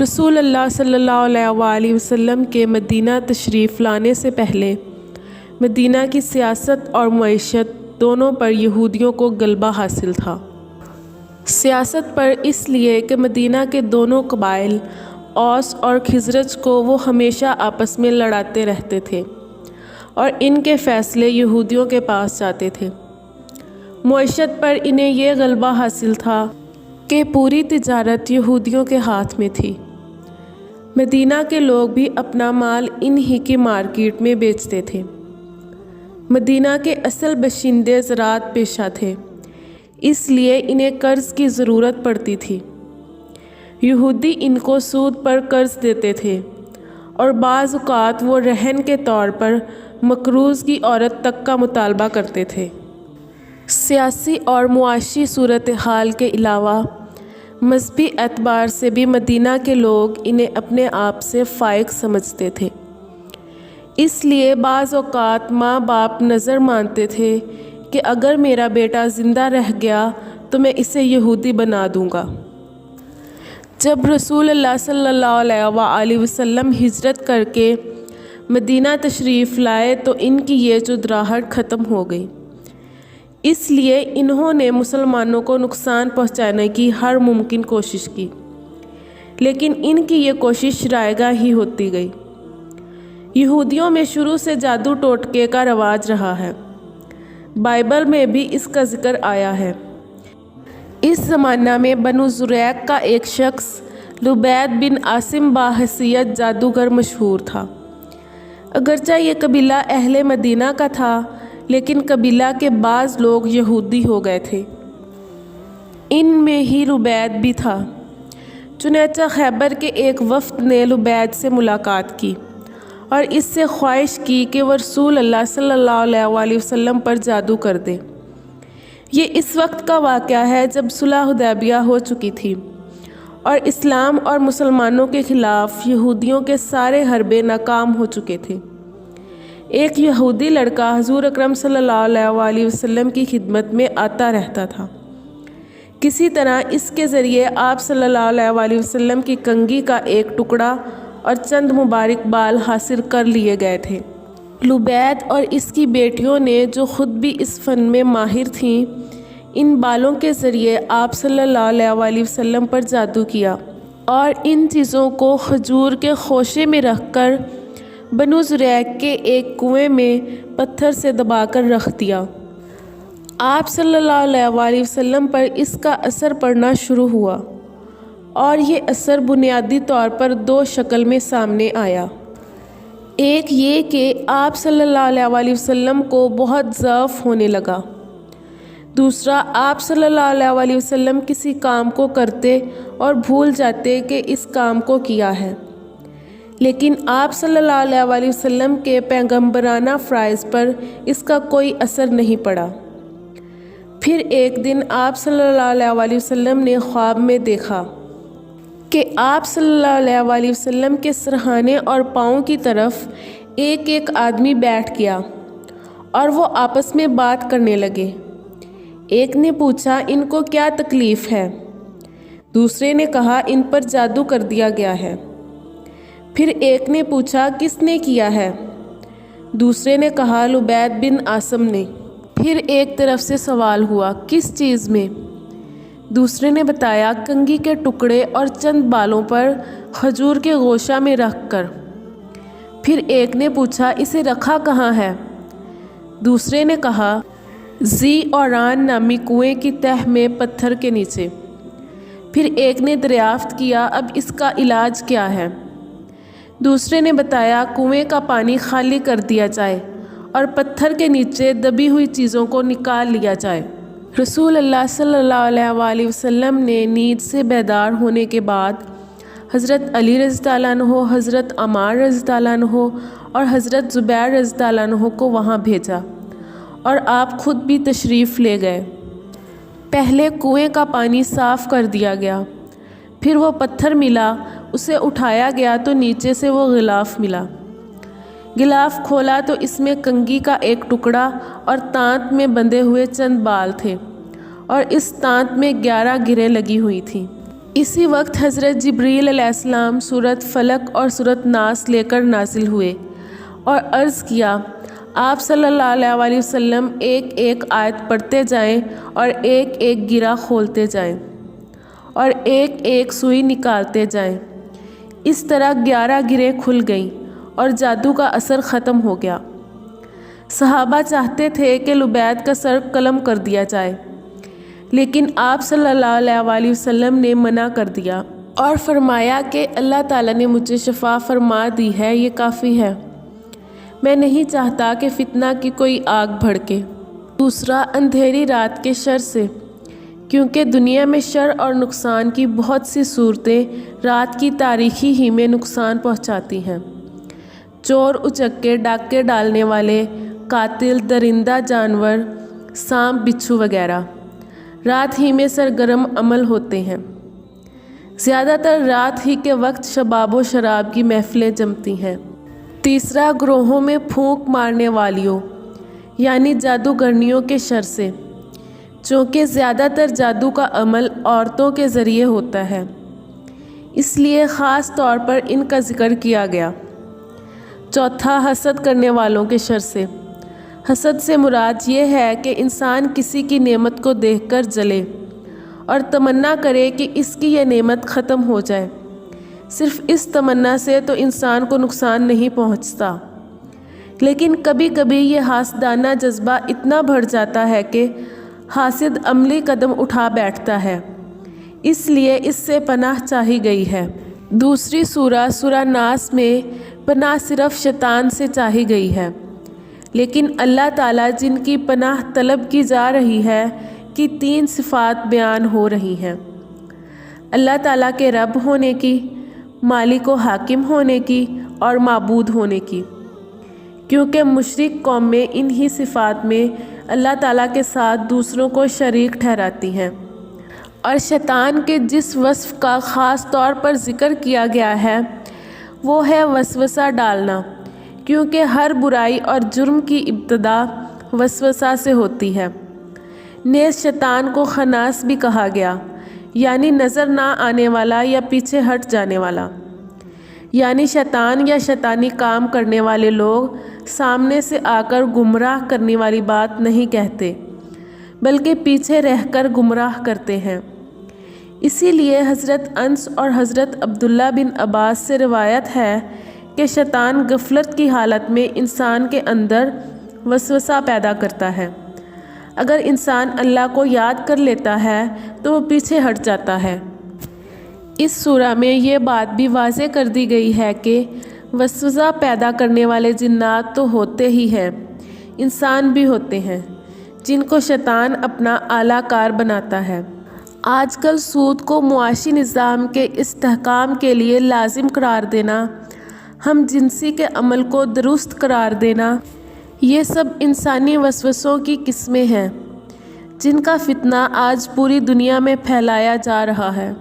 رسول اللہ صلی اللہ علیہ وآلہ وسلم کے مدینہ تشریف لانے سے پہلے مدینہ کی سیاست اور معیشت دونوں پر یہودیوں کو غلبہ حاصل تھا۔ سیاست پر اس لیے کہ مدینہ کے دونوں قبائل اوس اور خزرج کو وہ ہمیشہ آپس میں لڑاتے رہتے تھے اور ان کے فیصلے یہودیوں کے پاس جاتے تھے۔ معیشت پر انہیں یہ غلبہ حاصل تھا کہ پوری تجارت یہودیوں کے ہاتھ میں تھی۔ مدینہ کے لوگ بھی اپنا مال انہی کی مارکیٹ میں بیچتے تھے۔ مدینہ کے اصل باشندے زراعت پیشہ تھے، اس لیے انہیں قرض کی ضرورت پڑتی تھی۔ یہودی ان کو سود پر قرض دیتے تھے اور بعض اوقات وہ رہن کے طور پر مقروض کی عورت تک کا مطالبہ کرتے تھے۔ سیاسی اور معاشی صورتحال کے علاوہ مذہبی اعتبار سے بھی مدینہ کے لوگ انہیں اپنے آپ سے فائق سمجھتے تھے، اس لیے بعض اوقات ماں باپ نظر مانتے تھے کہ اگر میرا بیٹا زندہ رہ گیا تو میں اسے یہودی بنا دوں گا۔ جب رسول اللہ صلی اللہ علیہ وآلہ وسلم ہجرت کر کے مدینہ تشریف لائے تو ان کی یہ چودراہٹ ختم ہو گئی، اس لیے انہوں نے مسلمانوں کو نقصان پہنچانے کی ہر ممکن کوشش کی، لیکن ان کی یہ کوشش رائگاں ہی ہوتی گئی۔ یہودیوں میں شروع سے جادو ٹوٹکے کا رواج رہا ہے، بائبل میں بھی اس کا ذکر آیا ہے۔ اس زمانہ میں بنو زریق کا ایک شخص لبید بن عاصم باحیثیت جادوگر مشہور تھا۔ اگرچہ یہ قبیلہ اہل مدینہ کا تھا، لیکن قبیلہ کے بعض لوگ یہودی ہو گئے تھے، ان میں ہی لبید بھی تھا۔ چنانچہ خیبر کے ایک وفد نے لبید سے ملاقات کی اور اس سے خواہش کی کہ وہ رسول اللہ صلی اللہ علیہ وآلہ وسلم پر جادو کر دے۔ یہ اس وقت کا واقعہ ہے جب صلح حدیبیہ ہو چکی تھی اور اسلام اور مسلمانوں کے خلاف یہودیوں کے سارے حربے ناکام ہو چکے تھے۔ ایک یہودی لڑکا حضور اکرم صلی اللہ علیہ وآلہ وسلم کی خدمت میں آتا رہتا تھا۔ کسی طرح اس کے ذریعے آپ صلی اللہ علیہ وآلہ وسلم کی کنگھی کا ایک ٹکڑا اور چند مبارک بال حاصل کر لیے گئے تھے۔ لبید اور اس کی بیٹیوں نے جو خود بھی اس فن میں ماہر تھیں، ان بالوں کے ذریعے آپ صلی اللہ علیہ وآلہ وسلم پر جادو کیا اور ان چیزوں کو کھجور کے خوشے میں رکھ کر بنو زریق کے ایک کنویں میں پتھر سے دبا کر رکھ دیا۔ آپ صلی اللہ علیہ وآلہ وسلم پر اس کا اثر پڑنا شروع ہوا اور یہ اثر بنیادی طور پر دو شکل میں سامنے آیا۔ ایک یہ کہ آپ صلی اللہ علیہ وآلہ وسلم کو بہت ضعف ہونے لگا۔ دوسرا، آپ صلی اللہ علیہ وآلہ وسلم کسی کام کو کرتے اور بھول جاتے کہ اس کام کو کیا ہے، لیکن آپ صلی اللہ علیہ وآلہ وسلم کے پیغمبرانہ فرائض پر اس کا کوئی اثر نہیں پڑا۔ پھر ایک دن آپ صلی اللہ علیہ وآلہ وسلم نے خواب میں دیکھا کہ آپ صلی اللہ علیہ وآلہ وسلم کے سرہانے اور پاؤں کی طرف ایک ایک آدمی بیٹھ گیا اور وہ آپس میں بات کرنے لگے۔ ایک نے پوچھا، ان کو کیا تکلیف ہے؟ دوسرے نے کہا، ان پر جادو کر دیا گیا ہے۔ پھر ایک نے پوچھا، کس نے کیا ہے؟ دوسرے نے کہا، لبید بن عاصم نے۔ پھر ایک طرف سے سوال ہوا، کس چیز میں؟ دوسرے نے بتایا، کنگھی کے ٹکڑے اور چند بالوں پر کھجور کے گوشہ میں رکھ کر۔ پھر ایک نے پوچھا، اسے رکھا کہاں ہے؟ دوسرے نے کہا، ذی اوران نامی کنویں کی تہہ میں پتھر کے نیچے۔ پھر ایک نے دریافت کیا، اب اس کا علاج کیا ہے؟ دوسرے نے بتایا، کنویں کا پانی خالی کر دیا جائے اور پتھر کے نیچے دبی ہوئی چیزوں کو نکال لیا جائے۔ رسول اللہ صلی اللہ علیہ وآلہ وسلم نے نیند سے بیدار ہونے کے بعد حضرت علی رضی اللہ عنہ، حضرت عمار رضی اللہ عنہ اور حضرت زبیر رضی اللہ عنہ کو وہاں بھیجا اور آپ خود بھی تشریف لے گئے۔ پہلے کنویں کا پانی صاف کر دیا گیا، پھر وہ پتھر ملا، اسے اٹھایا گیا تو نیچے سے وہ غلاف ملا۔ غلاف کھولا تو اس میں کنگھی کا ایک ٹکڑا اور تانت میں بندھے ہوئے چند بال تھے اور اس تانت میں 11 گریں لگی ہوئی تھیں۔ اسی وقت حضرت جبریل علیہ السلام سورۃ فلق اور سورۃ ناس لے کر نازل ہوئے اور عرض کیا، آپ صلی اللہ علیہ وسلم ایک ایک آیت پڑھتے جائیں اور ایک ایک گرہ کھولتے جائیں اور ایک ایک سوئی نکالتے جائیں۔ اس طرح 11 گرہیں کھل گئیں اور جادو کا اثر ختم ہو گیا۔ صحابہ چاہتے تھے کہ لبید کا سر قلم کر دیا جائے، لیکن آپ صلی اللہ علیہ وسلم نے منع کر دیا اور فرمایا کہ اللہ تعالیٰ نے مجھے شفا فرما دی ہے، یہ کافی ہے، میں نہیں چاہتا کہ فتنہ کی کوئی آگ بھڑکے۔ دوسرا، اندھیری رات کے شر سے، کیونکہ دنیا میں شر اور نقصان کی بہت سی صورتیں رات کی تاریکی ہی میں نقصان پہنچاتی ہیں۔ چور اچکے، ڈاکے ڈالنے والے، قاتل، درندہ جانور، سانپ بچھو وغیرہ رات ہی میں سرگرم عمل ہوتے ہیں۔ زیادہ تر رات ہی کے وقت شباب و شراب کی محفلیں جمتی ہیں۔ تیسرا، گروہوں میں پھونک مارنے والیوں یعنی جادوگرنیوں کے شر سے، چونکہ زیادہ تر جادو کا عمل عورتوں کے ذریعے ہوتا ہے، اس لیے خاص طور پر ان کا ذکر کیا گیا۔ چوتھا، حسد کرنے والوں کے شر سے۔ حسد سے مراد یہ ہے کہ انسان کسی کی نعمت کو دیکھ کر جلے اور تمنا کرے کہ اس کی یہ نعمت ختم ہو جائے۔ صرف اس تمنا سے تو انسان کو نقصان نہیں پہنچتا، لیکن کبھی کبھی یہ حاسدانہ جذبہ اتنا بڑھ جاتا ہے کہ حاسد عملی قدم اٹھا بیٹھتا ہے، اس لیے اس سے پناہ چاہی گئی ہے۔ دوسری سورہ ناس میں پناہ صرف شیطان سے چاہی گئی ہے، لیکن اللہ تعالیٰ جن کی پناہ طلب کی جا رہی ہے کی 3 صفات بیان ہو رہی ہیں: اللہ تعالیٰ کے رب ہونے کی، مالک و حاکم ہونے کی اور معبود ہونے کی، کیونکہ مشرک قومیں انہی صفات میں اللہ تعالیٰ کے ساتھ دوسروں کو شریک ٹھہراتی ہیں۔ اور شیطان کے جس وصف کا خاص طور پر ذکر کیا گیا ہے وہ ہے وسوسہ ڈالنا، کیونکہ ہر برائی اور جرم کی ابتدا وسوسہ سے ہوتی ہے۔ نیز شیطان کو خناس بھی کہا گیا، یعنی نظر نہ آنے والا یا پیچھے ہٹ جانے والا، یعنی شیطان یا شیطانی کام کرنے والے لوگ سامنے سے آ کر گمراہ کرنے والی بات نہیں کہتے، بلکہ پیچھے رہ کر گمراہ کرتے ہیں۔ اسی لیے حضرت انس اور حضرت عبداللہ بن عباس سے روایت ہے کہ شیطان غفلت کی حالت میں انسان کے اندر وسوسہ پیدا کرتا ہے۔ اگر انسان اللہ کو یاد کر لیتا ہے تو وہ پیچھے ہٹ جاتا ہے۔ اس سورہ میں یہ بات بھی واضح کر دی گئی ہے کہ وسوسہ پیدا کرنے والے جنات تو ہوتے ہی ہیں، انسان بھی ہوتے ہیں جن کو شیطان اپنا اعلیٰ کار بناتا ہے۔ آج کل سود کو معاشی نظام کے استحکام کے لیے لازم قرار دینا، ہم جنسی کے عمل کو درست قرار دینا، یہ سب انسانی وسوسوں کی قسمیں ہیں جن کا فتنہ آج پوری دنیا میں پھیلایا جا رہا ہے۔